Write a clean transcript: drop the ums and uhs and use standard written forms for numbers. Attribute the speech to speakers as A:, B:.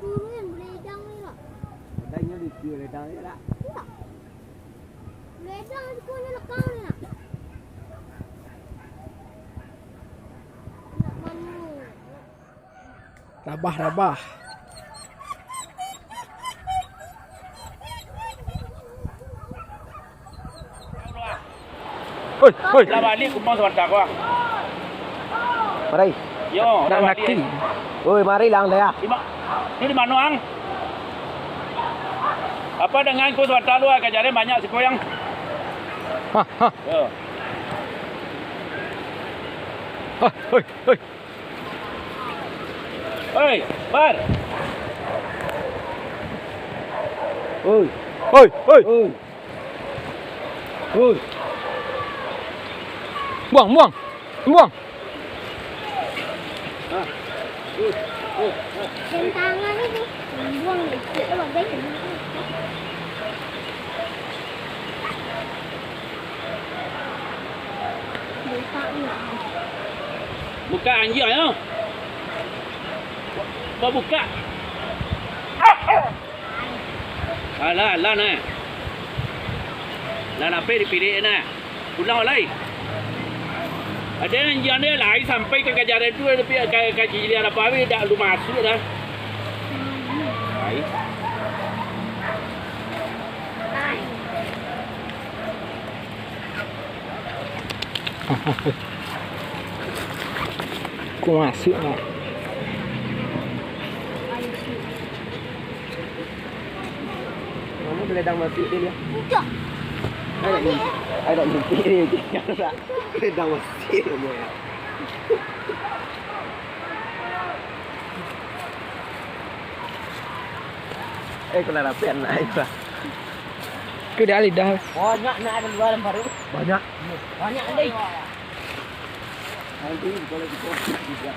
A: Turunin beledang ni lah.
B: Beledangnya di kiri beledang ni lah.
A: Iya. Beledang aku ni lekang ni lah. Nak manu.
C: Rabah. Hoi.
D: Lah balik ku mau sebentar gua.
B: Mari.
D: Yo,
C: Nak
D: lah
C: naki.
D: balik.
B: Oi, mari lang saya.
D: Ini di mana, Ang? Apa dengan ku sebentar lu kerjanya banyak si koyang.
C: Hah.
D: Yo.
C: Hoi.
D: Hei, Bar.
B: Oi.
C: Buang.
A: Yang tangan ni tu. Buang sikit lah bang. Buka ni lah.
D: Buka anjing ya. Kau buka. Lah nah. Lah apa dipilih nah. Pulang lagi. Ada yang dia lari sampai ke kejaran tu tapi ke cili ada apa dah lu masuk dah. Baik.
C: Ku masuk lah.
B: Kamu beledang mati dia.
A: Enggak.
B: Ada mimpi dia. Beledang mati kamu ya. Kena rapian naik lah.
C: Ke dah lidah.
B: Banyak nak ada luar baru. Banyak.
A: Banyak ni.
B: Nanti kalau kita juga.